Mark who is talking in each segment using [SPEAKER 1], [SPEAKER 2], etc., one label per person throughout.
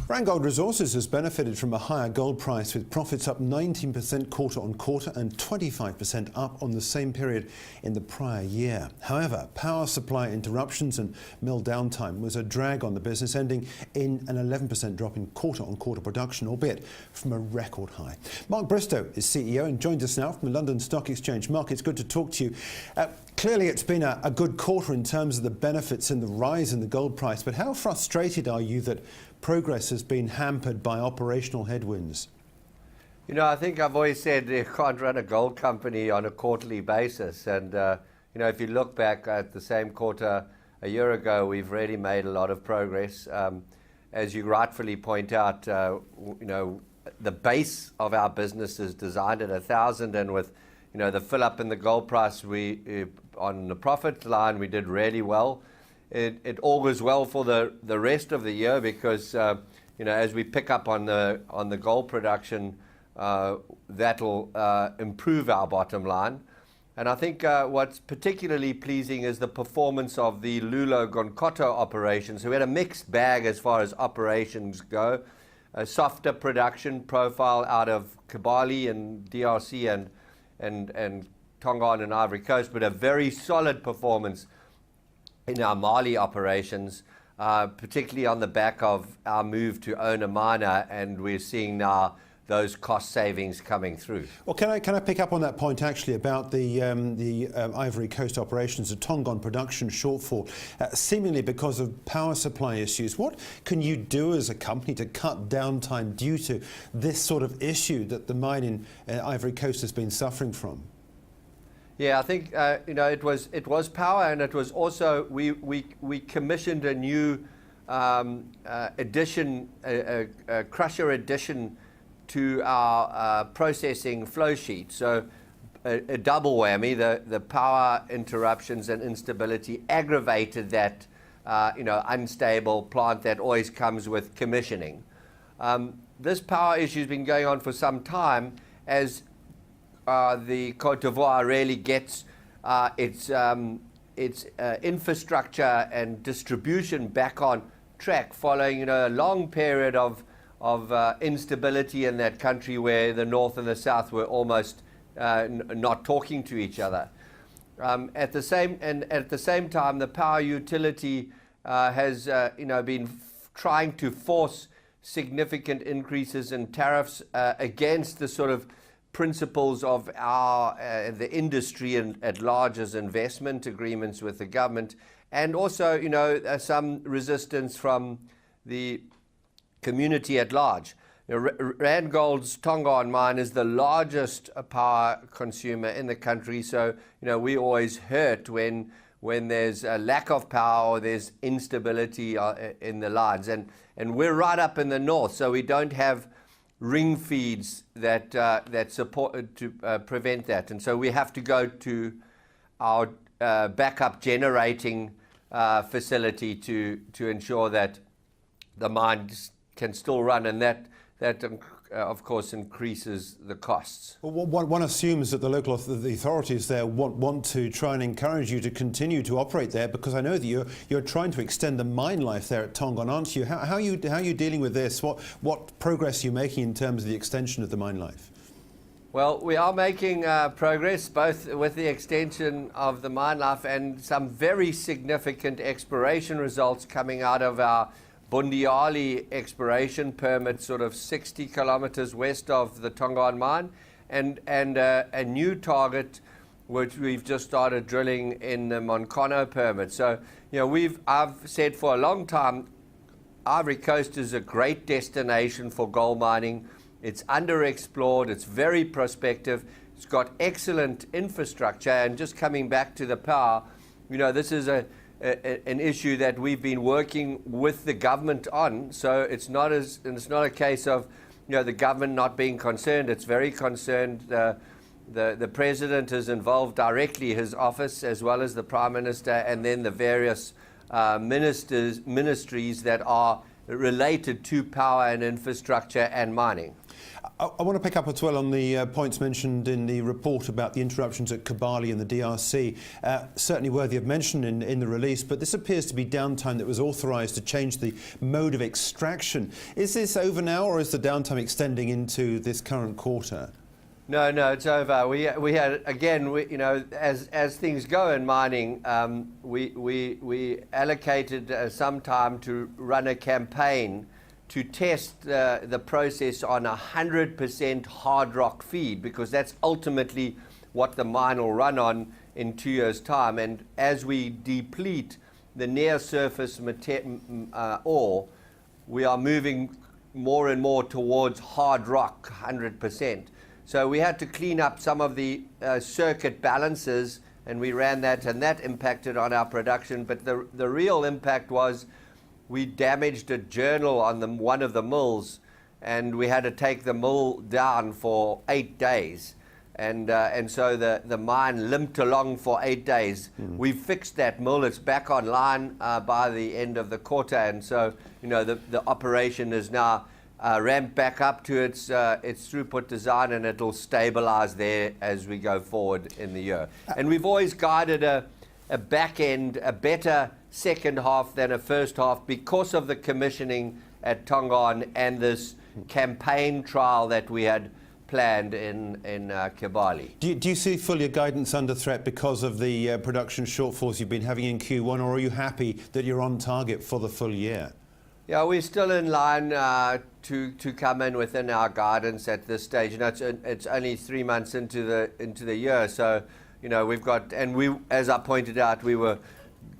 [SPEAKER 1] Randgold Resources has benefited from a higher gold price, with profits up 19% quarter on quarter and 25% up on the same period in the prior year. However, power supply interruptions and mill downtime was a drag on the business, ending in an 11% drop in quarter on quarter production, albeit from a record high. Mark Bristow is CEO and joins us now from the London Stock Exchange. Mark, it's good to talk to you. Clearly, it's been a good quarter in terms of the benefits and the rise in the gold price, but how frustrated are you that progress has been hampered by operational headwinds?
[SPEAKER 2] You know, I think I've always said you can't run a gold company on a quarterly basis. And, you know, if you look back at the same quarter a year ago, we've really made a lot of progress. As you rightfully point out, you know, the base of our business is designed at 1,000, and with, you know, the fill up in the gold price, on the profit line, we did really well. It augurs well for the rest of the year because, you know, as we pick up on the gold production, that'll improve our bottom line. And I think what's particularly pleasing is the performance of the Loulo-Gounkoto operations. So we had a mixed bag as far as operations go. A softer production profile out of Kabali and DRC and Tongan and Ivory Coast, but a very solid performance in our Mali operations, particularly on the back of our move to own a miner, and we're seeing now those cost savings coming through.
[SPEAKER 1] Well, can I pick up on that point actually about the Ivory Coast operations, the Tongan production shortfall, seemingly because of power supply issues. What can you do as a company to cut downtime due to this sort of issue that the mine in Ivory Coast has been suffering from?
[SPEAKER 2] Yeah, I think you know, it was power, and it was also we commissioned a new addition, a crusher addition to our processing flow sheet. So a double whammy. The power interruptions and instability aggravated that you know, unstable plant that always comes with commissioning. This power issue has been going on for some time as the Côte d'Ivoire really gets its infrastructure and distribution back on track, following, you know, a long period of instability in that country where the north and the south were almost not talking to each other. At the same time, the power utility has you know, been trying to force significant increases in tariffs against the sort of principles of the industry and at large as investment agreements with the government, and also, you know, some resistance from the community at large. You know, Randgold's Tongan mine is the largest power consumer in the country, so, you know, we always hurt when there's a lack of power or there's instability in the lines, and we're right up in the north, so we don't have ring feeds that support to prevent that, and so we have to go to our backup generating facility to ensure that the mine can still run, and that of course increases the costs.
[SPEAKER 1] Well, one assumes that the local authorities there want to try and encourage you to continue to operate there, because I know that you're trying to extend the mine life there at Tongan, aren't you? How are you dealing with this? What progress are you making in terms of the extension of the mine life?
[SPEAKER 2] Well, we are making progress both with the extension of the mine life and some very significant exploration results coming out of our Bundiali exploration permit, sort of 60 kilometers west of the Tongan mine, and a new target which we've just started drilling in the Moncono permit. So, you know, I've said for a long time, Ivory Coast is a great destination for gold mining. It's underexplored, it's very prospective, it's got excellent infrastructure, and just coming back to the power, you know, this is an issue that we've been working with the government on. So it's not a case of, you know, the government not being concerned. It's very concerned. The president is involved directly, his office, as well as the prime minister, and then the various ministries that are related to power and infrastructure and mining.
[SPEAKER 1] I want to pick up as well on the points mentioned in the report about the interruptions at Kabali and the DRC. Certainly worthy of mention in the release, but this appears to be downtime that was authorised to change the mode of extraction. Is this over now, or is the downtime extending into this current quarter?
[SPEAKER 2] No, it's over. We had, again, as things go in mining, we allocated some time to run a campaign to test the process on 100% hard rock feed, because that's ultimately what the mine will run on in 2 years' time. And as we deplete the near surface ore, we are moving more and more towards hard rock 100%. So we had to clean up some of the circuit balances, and we ran that, and that impacted on our production. But the real impact was we damaged a journal on one of the mills, and we had to take the mill down for 8 days. And so the mine limped along for 8 days. We fixed that mill. It's back online by the end of the quarter. And so, the operation is now ramped back up to its throughput design, and it'll stabilize there as we go forward in the year. And we've always guided a back end, a better second half than a first half, because of the commissioning at Tongan and this campaign trial that we had planned in Kabali.
[SPEAKER 1] Do you see full year guidance under threat because of the production shortfalls you've been having in Q1, or are you happy that you're on target for the full year?
[SPEAKER 2] Yeah, we're still in line to come in within our guidance at this stage. It's only 3 months into the year, so we've got, and we, as I pointed out, we were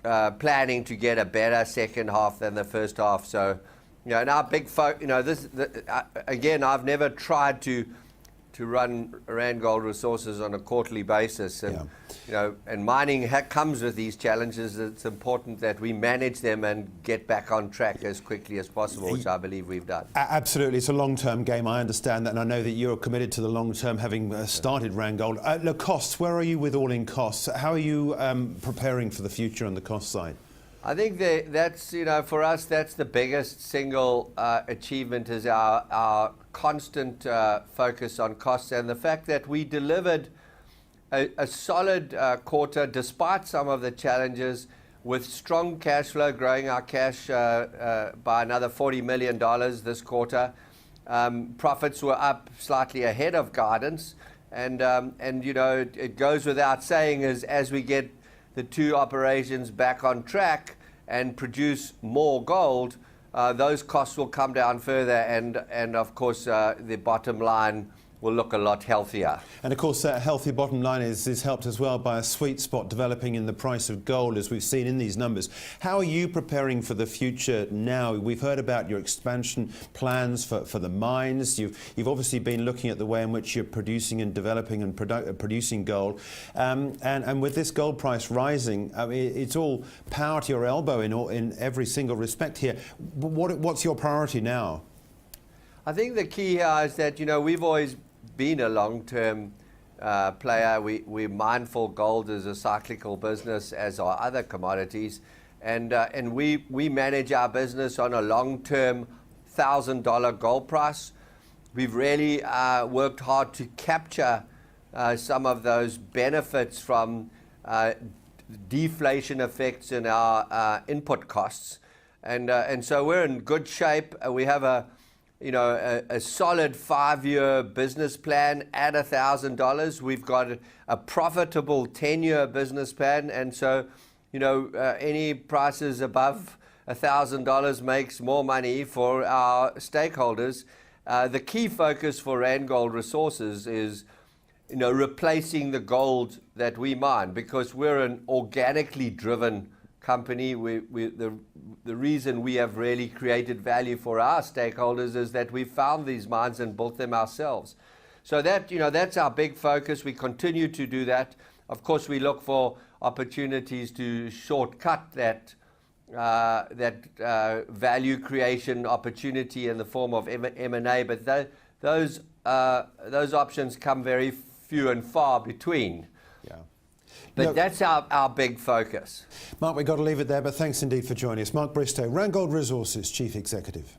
[SPEAKER 2] planning to get a better second half than the first half. So, and our big again, I've never tried to run Randgold Resources on a quarterly basis, and and mining comes with these challenges. It's important that we manage them and get back on track as quickly as possible, which I believe we've done.
[SPEAKER 1] Absolutely, it's a long-term game. I understand that, and I know that you're committed to the long-term, having started Randgold. The costs, where are you with all-in costs? How are you preparing for the future on the cost side?
[SPEAKER 2] I think that's, for us, that's the biggest single achievement, is our constant focus on costs, and the fact that we delivered a solid quarter despite some of the challenges, with strong cash flow, growing our cash by another $40 million this quarter. Profits were up slightly ahead of guidance, and it goes without saying, as we get the two operations back on track and produce more gold, those costs will come down further, and of course the bottom line will look a lot healthier.
[SPEAKER 1] And of course that healthy bottom line is helped as well by a sweet spot developing in the price of gold, as we've seen in these numbers. How are you preparing for the future now? We've heard about your expansion plans for the mines. You've obviously been looking at the way in which you're producing and developing and producing gold. And with this gold price rising, I mean, it's all power to your elbow in every single respect here. What's your priority now?
[SPEAKER 2] I think the key here is that, we've always been a long-term player. We're mindful gold is a cyclical business, as are other commodities, and we manage our business on a long-term $1,000 gold price. We've really worked hard to capture some of those benefits from deflation effects in our input costs, and so we're in good shape. We have a solid 5-year business plan at $1,000. We've got a profitable 10-year business plan, and so any prices above $1,000 makes more money for our stakeholders. The key focus for Randgold Resources is replacing the gold that we mine, because we're an organically driven company. The reason we have really created value for our stakeholders is that we found these mines and built them ourselves. So that that's our big focus. We continue to do that. Of course, we look for opportunities to shortcut that value creation opportunity in the form of M&A, but those options come very few and far between.
[SPEAKER 1] Yeah.
[SPEAKER 2] But
[SPEAKER 1] No.
[SPEAKER 2] that's our big focus.
[SPEAKER 1] Mark, we've got to leave it there, but thanks indeed for joining us. Mark Bristow, Randgold Resources Chief Executive.